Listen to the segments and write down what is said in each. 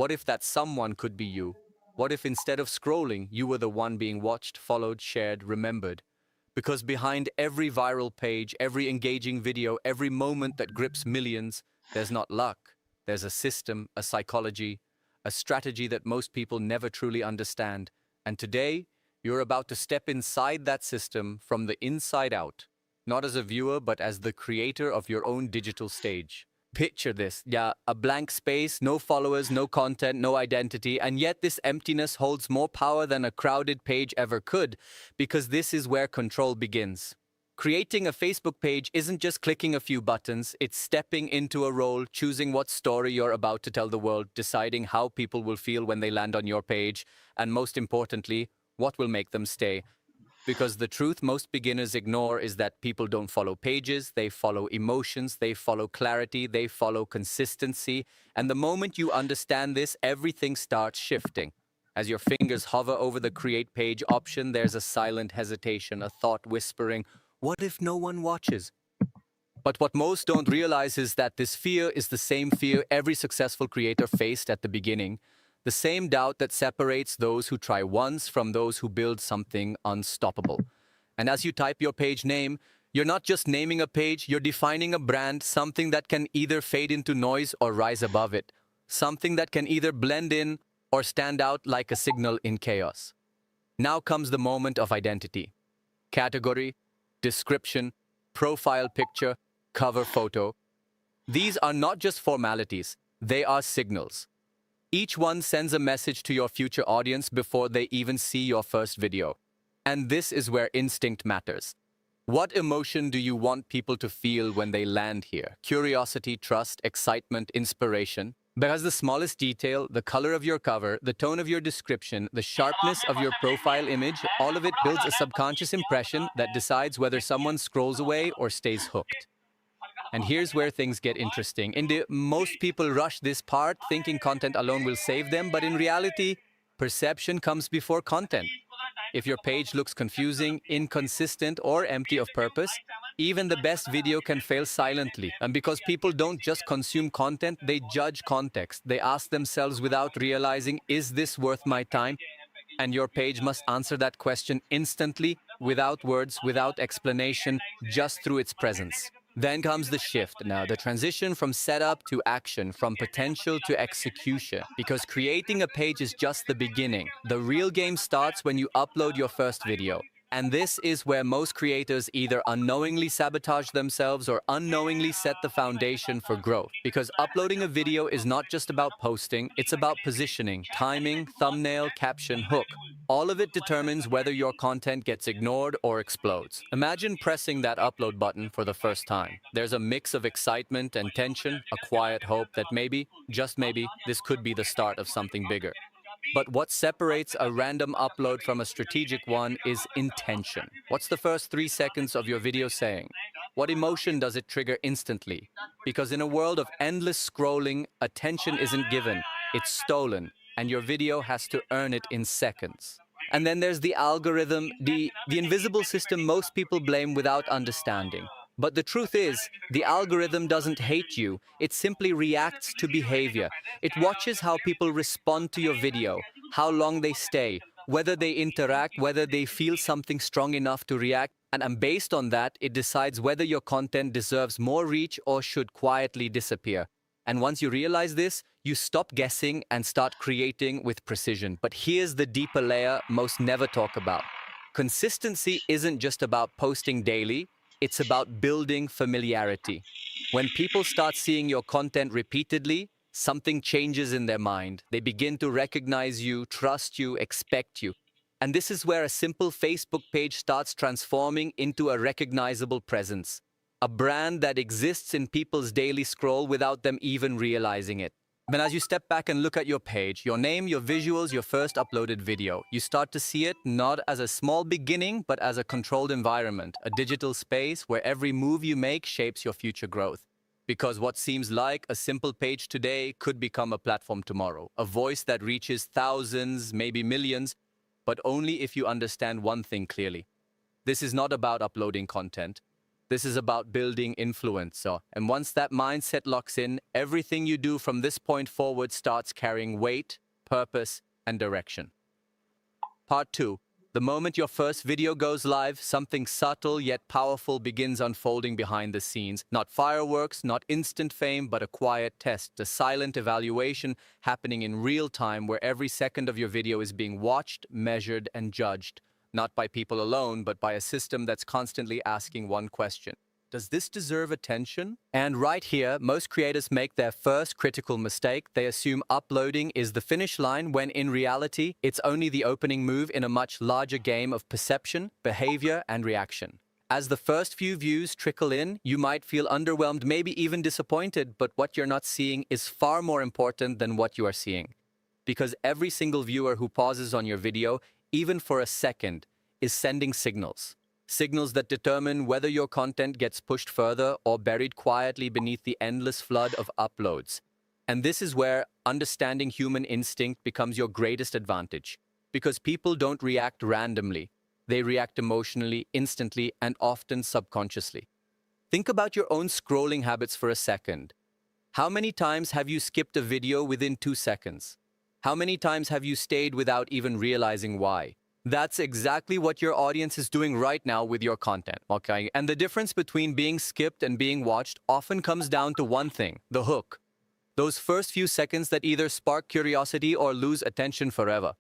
What if that someone could be you? What if instead of scrolling, you were the one being watched, followed, shared, remembered? Because behind every viral page, every engaging video, every moment that grips millions, there's not luck. There's a system, a psychology, a strategy that most people never truly understand. And today, you're about to step inside that system from the inside out, not as a viewer, but as the creator of your own digital stage. Picture this, yeah, a blank space, no followers, no content, no identity, and yet this emptiness holds more power than a crowded page ever could, because this is where control begins. Creating a Facebook page isn't just clicking a few buttons, it's stepping into a role, choosing what story you're about to tell the world, deciding how people will feel when they land on your page, and most importantly, what will make them stay. Because the truth most beginners ignore is that people don't follow pages, they follow emotions, they follow clarity, they follow consistency. And the moment you understand this, everything starts shifting. As your fingers hover over the create page option, there's a silent hesitation, a thought whispering, what if no one watches? But what most don't realize is that this fear is the same fear every successful creator faced at the beginning, the same doubt that separates those who try once from those who build something unstoppable. And as you type your page name, you're not just naming a page, you're defining a brand, something that can either fade into noise or rise above it, something that can either blend in or stand out like a signal in chaos. Now comes the moment of identity. Category, description, profile picture, cover photo. These are not just formalities, they are signals. Each one sends a message to your future audience before they even see your first video. And this is where instinct matters. What emotion do you want people to feel when they land here? Curiosity, trust, excitement, inspiration? Because the smallest detail, the color of your cover, the tone of your description, the sharpness of your profile image, all of it builds a subconscious impression that decides whether someone scrolls away or stays hooked. And here's where things get interesting. Most people rush this part thinking content alone will save them, but in reality, perception comes before content. If your page looks confusing, inconsistent, or empty of purpose, even the best video can fail silently. And because people don't just consume content, they judge context. They ask themselves without realizing, is this worth my time? And your page must answer that question instantly, without words, without explanation, just through its presence. Then comes the shift now, the transition from setup to action, from potential to execution. Because creating a page is just the beginning. The real game starts when you upload your first video. And this is where most creators either unknowingly sabotage themselves or unknowingly set the foundation for growth. Because uploading a video is not just about posting, it's about positioning, timing, thumbnail, caption, hook. All of it determines whether your content gets ignored or explodes. Imagine pressing that upload button for the first time. There's a mix of excitement and tension, a quiet hope that maybe, just maybe, this could be the start of something bigger. But what separates a random upload from a strategic one is intention. What's the first 3 seconds of your video saying? What emotion does it trigger instantly? Because in a world of endless scrolling, attention isn't given, it's stolen, and your video has to earn it in seconds. And then there's the algorithm, the invisible system most people blame without understanding. But the truth is, the algorithm doesn't hate you, it simply reacts to behavior. It watches how people respond to your video, how long they stay, whether they interact, whether they feel something strong enough to react, and based on that, it decides whether your content deserves more reach or should quietly disappear. And once you realize this, you stop guessing and start creating with precision. But here's the deeper layer most never talk about. Consistency isn't just about posting daily, it's about building familiarity. When people start seeing your content repeatedly, something changes in their mind. They begin to recognize you, trust you, expect you. And this is where a simple Facebook page starts transforming into a recognizable presence. A brand that exists in people's daily scroll without them even realizing it. Then as you step back and look at your page, your name, your visuals, your first uploaded video, you start to see it not as a small beginning, but as a controlled environment, a digital space where every move you make shapes your future growth. Because what seems like a simple page today could become a platform tomorrow, a voice that reaches thousands, maybe millions, but only if you understand one thing clearly. This is not about uploading content. This is about building influence. And once that mindset locks in, everything you do from this point forward starts carrying weight, purpose, and direction. Part 2. The moment your first video goes live, something subtle yet powerful begins unfolding behind the scenes. Not fireworks, not instant fame, but a quiet test, a silent evaluation happening in real time where every second of your video is being watched, measured, and judged. Not by people alone, but by a system that's constantly asking one question. Does this deserve attention? And right here, most creators make their first critical mistake. They assume uploading is the finish line when in reality, it's only the opening move in a much larger game of perception, behavior, and reaction. As the first few views trickle in, you might feel underwhelmed, maybe even disappointed, but what you're not seeing is far more important than what you are seeing. Because every single viewer who pauses on your video, even for a second, is sending signals. Signals that determine whether your content gets pushed further or buried quietly beneath the endless flood of uploads. And this is where understanding human instinct becomes your greatest advantage. Because people don't react randomly. They react emotionally, instantly, and often subconsciously. Think about your own scrolling habits for a second. How many times have you skipped a video within 2 seconds? How many times have you stayed without even realizing why? That's exactly what your audience is doing right now with your content, okay? And the difference between being skipped and being watched often comes down to one thing, the hook. Those first few seconds that either spark curiosity or lose attention forever.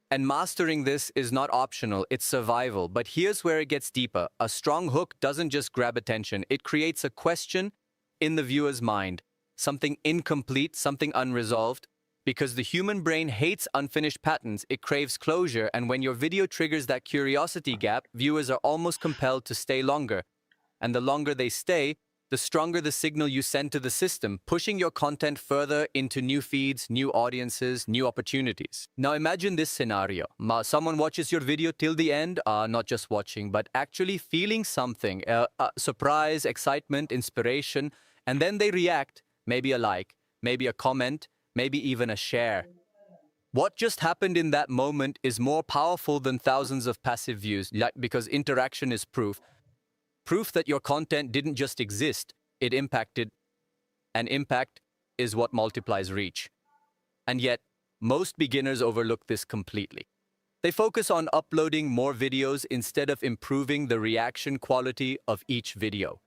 And mastering this is not optional, it's survival. But here's where it gets deeper. A strong hook doesn't just grab attention, it creates a question in the viewer's mind. Something incomplete, something unresolved. Because the human brain hates unfinished patterns, it craves closure, and when your video triggers that curiosity gap, viewers are almost compelled to stay longer. And the longer they stay, the stronger the signal you send to the system, pushing your content further into new feeds, new audiences, new opportunities. Now imagine this scenario. Someone watches your video till the end, not just watching, but actually feeling something, surprise, excitement, inspiration, and then they react, maybe a like, maybe a comment, maybe even a share. What just happened in that moment is more powerful than thousands of passive views, because interaction is proof. Proof that your content didn't just exist, it impacted. And impact is what multiplies reach. And yet, most beginners overlook this completely. They focus on uploading more videos instead of improving the reaction quality of each video.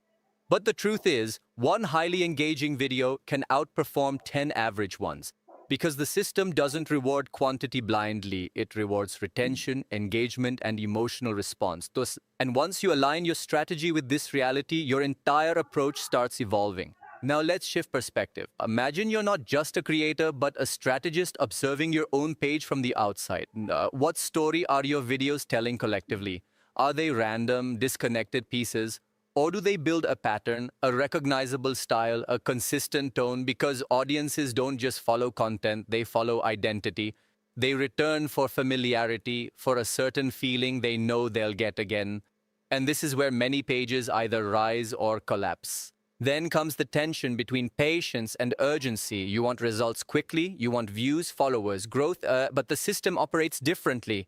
But the truth is, one highly engaging video can outperform 10 average ones. Because the system doesn't reward quantity blindly, it rewards retention, engagement, and emotional response. And once you align your strategy with this reality, your entire approach starts evolving. Now let's shift perspective. Imagine you're not just a creator, but a strategist observing your own page from the outside. What story are your videos telling collectively? Are they random, disconnected pieces? Or do they build a pattern, a recognizable style, a consistent tone? Because audiences don't just follow content, they follow identity. They return for familiarity, for a certain feeling they know they'll get again. And this is where many pages either rise or collapse. Then comes the tension between patience and urgency. You want results quickly, you want views, followers, growth, but the system operates differently.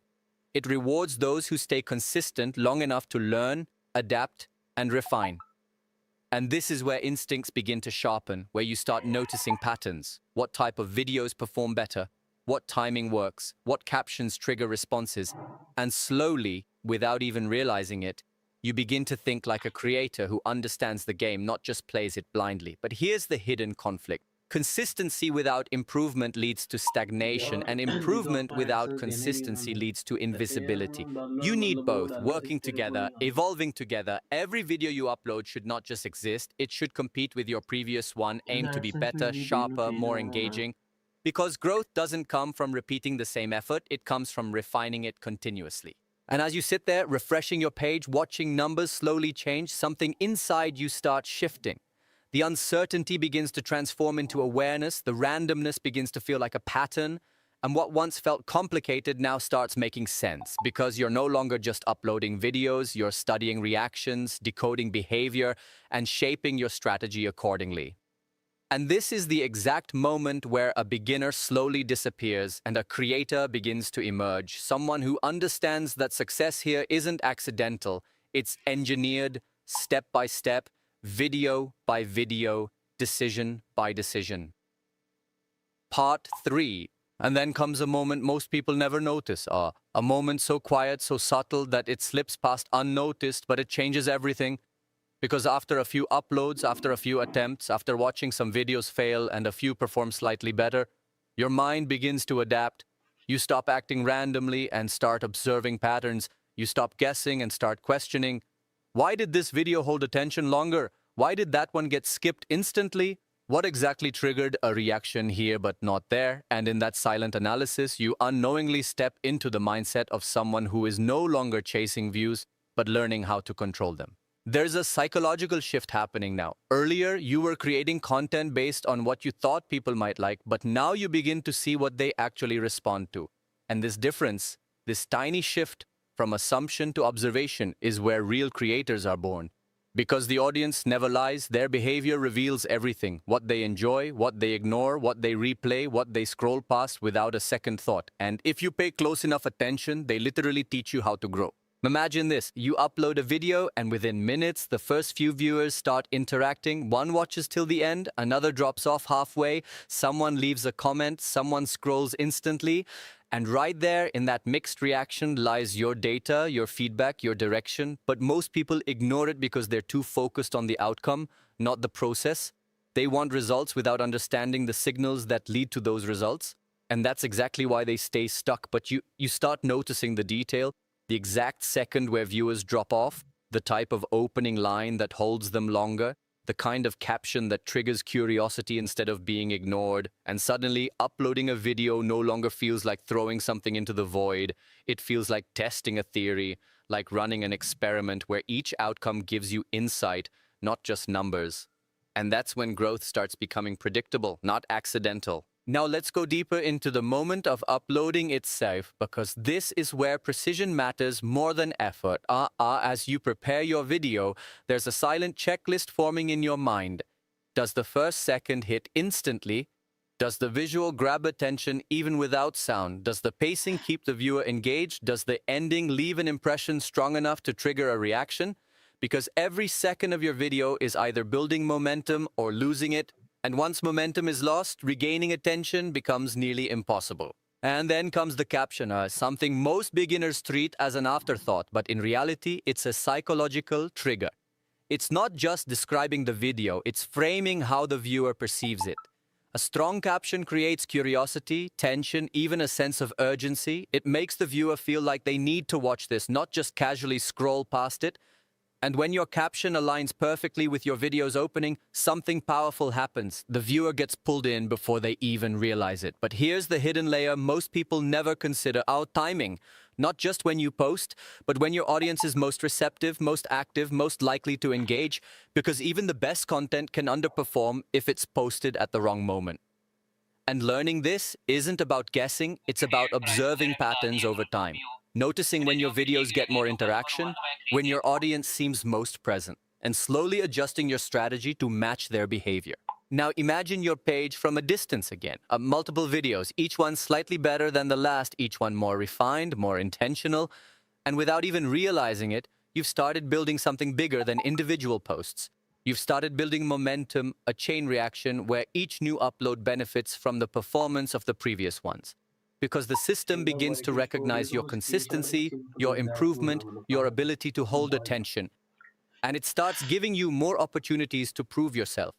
It rewards those who stay consistent long enough to learn, adapt, and refine. And this is where instincts begin to sharpen, where you start noticing patterns. What type of videos perform better? What timing works? What captions trigger responses? And slowly, without even realizing it, you begin to think like a creator who understands the game, not just plays it blindly. But here's the hidden conflict. Consistency without improvement leads to stagnation, and improvement without consistency leads to invisibility. You need both, working together, evolving together. Every video you upload should not just exist, it should compete with your previous one, aim to be better, sharper, more engaging. Because growth doesn't come from repeating the same effort, it comes from refining it continuously. And as you sit there, refreshing your page, watching numbers slowly change, something inside you starts shifting. The uncertainty begins to transform into awareness, the randomness begins to feel like a pattern, and what once felt complicated now starts making sense, because you're no longer just uploading videos, you're studying reactions, decoding behavior, and shaping your strategy accordingly. And this is the exact moment where a beginner slowly disappears and a creator begins to emerge, someone who understands that success here isn't accidental, it's engineered, step by step, video by video, decision by decision. Part 3. And then comes a moment most people never notice. A moment so quiet, so subtle that it slips past unnoticed, but it changes everything. Because after a few uploads, after a few attempts, after watching some videos fail and a few perform slightly better, your mind begins to adapt. You stop acting randomly and start observing patterns. You stop guessing and start questioning. Why did this video hold attention longer? Why did that one get skipped instantly? What exactly triggered a reaction here but not there? And in that silent analysis, you unknowingly step into the mindset of someone who is no longer chasing views, but learning how to control them. There's a psychological shift happening now. Earlier, you were creating content based on what you thought people might like, but now you begin to see what they actually respond to. And this difference, this tiny shift from assumption to observation, is where real creators are born. Because the audience never lies, their behavior reveals everything. What they enjoy, what they ignore, what they replay, what they scroll past without a second thought. And if you pay close enough attention, they literally teach you how to grow. Imagine this, you upload a video and within minutes, the first few viewers start interacting. One watches till the end, another drops off halfway, someone leaves a comment, someone scrolls instantly. And right there in that mixed reaction lies your data, your feedback, your direction. But most people ignore it because they're too focused on the outcome, not the process. They want results without understanding the signals that lead to those results. And that's exactly why they stay stuck. But you start noticing the detail. The exact second where viewers drop off, the type of opening line that holds them longer, the kind of caption that triggers curiosity instead of being ignored, and suddenly uploading a video no longer feels like throwing something into the void. It feels like testing a theory, like running an experiment where each outcome gives you insight, not just numbers. And that's when growth starts becoming predictable, not accidental. Now let's go deeper into the moment of uploading itself, because this is where precision matters more than effort. As you prepare your video, there's a silent checklist forming in your mind. Does the first second hit instantly? Does the visual grab attention even without sound? Does the pacing keep the viewer engaged? Does the ending leave an impression strong enough to trigger a reaction? Because every second of your video is either building momentum or losing it. And once momentum is lost, regaining attention becomes nearly impossible. And then comes the caption, something most beginners treat as an afterthought, but in reality, it's a psychological trigger. It's not just describing the video, it's framing how the viewer perceives it. A strong caption creates curiosity, tension, even a sense of urgency. It makes the viewer feel like they need to watch this, not just casually scroll past it. And when your caption aligns perfectly with your video's opening, something powerful happens. The viewer gets pulled in before they even realize it. But here's the hidden layer most people never consider: our timing. Not just when you post, but when your audience is most receptive, most active, most likely to engage, because even the best content can underperform if it's posted at the wrong moment. And learning this isn't about guessing, it's about observing patterns over time. Noticing when your videos get more interaction, when your audience seems most present, and slowly adjusting your strategy to match their behavior. Now imagine your page from a distance again. Multiple videos, each one slightly better than the last, each one more refined, more intentional. And without even realizing it, you've started building something bigger than individual posts. You've started building momentum, a chain reaction where each new upload benefits from the performance of the previous ones. Because the system begins to recognize your consistency, your improvement, your ability to hold attention. And it starts giving you more opportunities to prove yourself.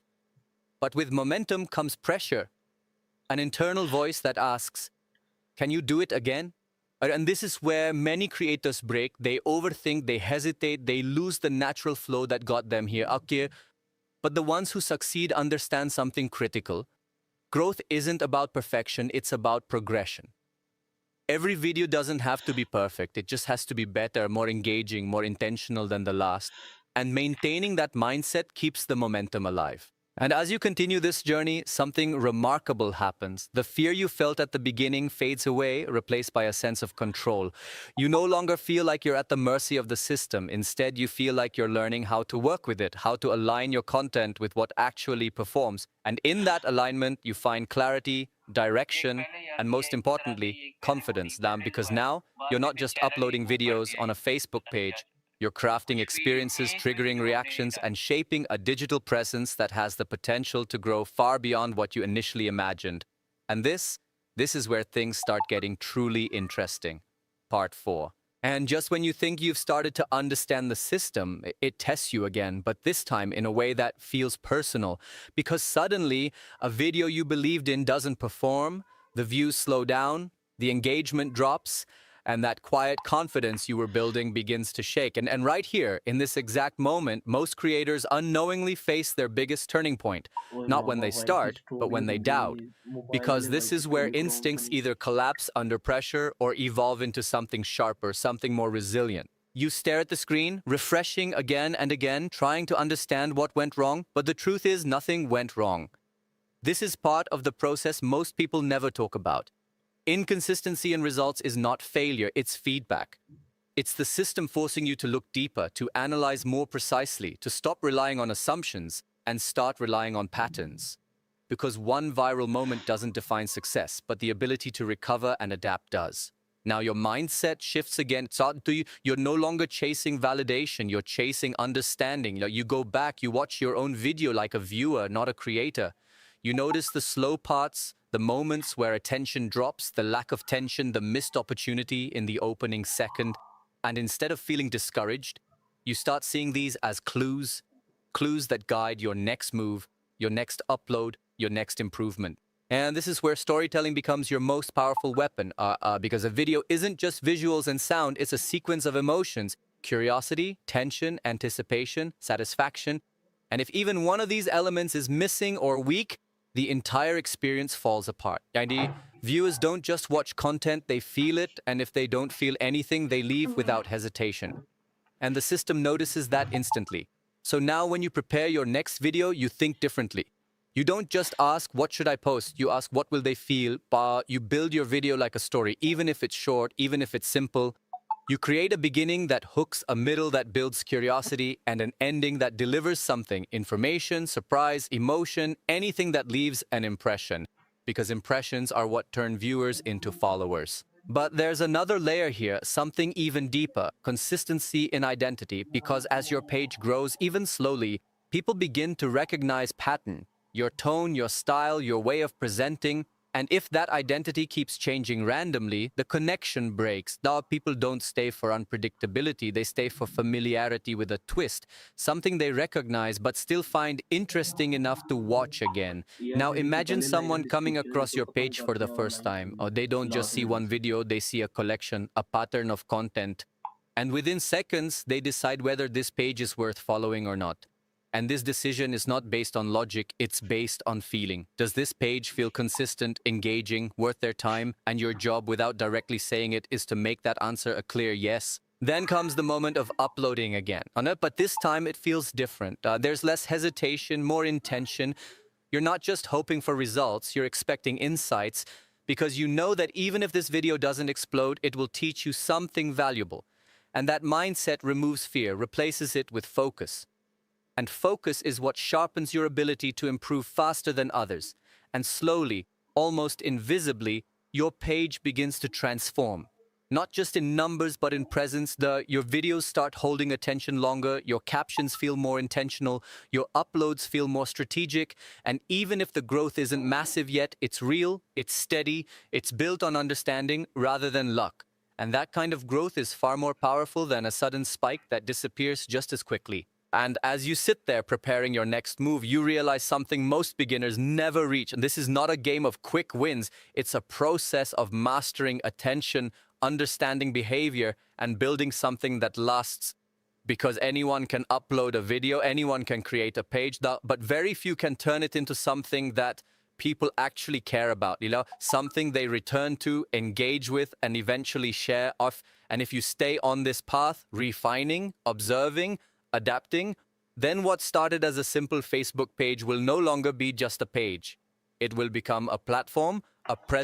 But with momentum comes pressure, an internal voice that asks, can you do it again? And this is where many creators break. They overthink, they hesitate, they lose the natural flow that got them here. Okay, but the ones who succeed understand something critical. Growth isn't about perfection, it's about progression. Every video doesn't have to be perfect. It just has to be better, more engaging, more intentional than the last. And maintaining that mindset keeps the momentum alive. And as you continue this journey, something remarkable happens. The fear you felt at the beginning fades away, replaced by a sense of control. You no longer feel like you're at the mercy of the system. Instead, you feel like you're learning how to work with it, how to align your content with what actually performs. And in that alignment, you find clarity, direction, and most importantly, confidence. Because now, you're not just uploading videos on a Facebook page. You're crafting experiences, triggering reactions, and shaping a digital presence that has the potential to grow far beyond what you initially imagined. And this is where things start getting truly interesting. Part 4. And just when you think you've started to understand the system, it tests you again, but this time in a way that feels personal. Because suddenly, a video you believed in doesn't perform, the views slow down, the engagement drops, and that quiet confidence you were building begins to shake. And right here, in this exact moment, most creators unknowingly face their biggest turning point. ओए Not when mama they भाई की start, but story when they बनी, doubt. Mobile Because ने this भाई is where कितनी ground instincts बनी। either collapse under pressure or evolve into something sharper, something more resilient. You stare at the screen, refreshing again and again, trying to understand what went wrong, but the truth is nothing went wrong. This is part of the process most people never talk about. Inconsistency in results is not failure, it's feedback. It's the system forcing you to look deeper, to analyze more precisely, to stop relying on assumptions and start relying on patterns. Because one viral moment doesn't define success, but the ability to recover and adapt does. Now your mindset shifts again. You're no longer chasing validation, you're chasing understanding. You go back, you watch your own video like a viewer, not a creator. You notice the slow parts, the moments where attention drops, the lack of tension, the missed opportunity in the opening second. And instead of feeling discouraged, you start seeing these as clues, clues that guide your next move, your next upload, your next improvement. And this is where storytelling becomes your most powerful weapon, because a video isn't just visuals and sound, it's a sequence of emotions: curiosity, tension, anticipation, satisfaction. And if even one of these elements is missing or weak, the entire experience falls apart. Yani, viewers don't just watch content, they feel it, and if they don't feel anything, they leave without hesitation. And the system notices that instantly. So now when you prepare your next video, you think differently. You don't just ask, what should I post? You ask, what will they feel? You build your video like a story, even if it's short, even if it's simple. You create a beginning that hooks, a middle that builds curiosity, and an ending that delivers something: information, surprise, emotion, anything that leaves an impression. Because impressions are what turn viewers into followers. But there's another layer here, something even deeper: consistency in identity. Because as your page grows, even slowly, people begin to recognize pattern: your tone, your style, your way of presenting. And if that identity keeps changing randomly, the connection breaks. Now people don't stay for unpredictability, they stay for familiarity with a twist, something they recognize but still find interesting enough to watch again. AI Now से इससे imagine पहले ना यार someone coming description में across तो your पता नहीं page था for the क्या first ऑनलाइन time, में or they don't just last see में। one video, they see a collection, a pattern of content. And within seconds, they decide whether this page is worth following or not. And this decision is not based on logic, it's based on feeling. Does this page feel consistent, engaging, worth their time? And your job, without directly saying it, is to make that answer a clear yes. Then comes the moment of uploading again. But this time it feels different. There's less hesitation, more intention. You're not just hoping for results, you're expecting insights, because you know that even if this video doesn't explode, it will teach you something valuable. And that mindset removes fear, replaces it with focus. And focus is what sharpens your ability to improve faster than others. And slowly, almost invisibly, your page begins to transform. Not just in numbers, but in presence. Your videos start holding attention longer, your captions feel more intentional, your uploads feel more strategic, and even if the growth isn't massive yet, it's real, it's steady, it's built on understanding rather than luck. And that kind of growth is far more powerful than a sudden spike that disappears just as quickly. And as you sit there preparing your next move, you realize something most beginners never reach. And this is not a game of quick wins. It's a process of mastering attention, understanding behavior, and building something that lasts. Because anyone can upload a video, anyone can create a page, but very few can turn it into something that people actually care about, something they return to, engage with, and eventually share off. And if you stay on this path, refining, observing, adapting, then what started as a simple Facebook page will no longer be just a page. It will become a platform, a presence.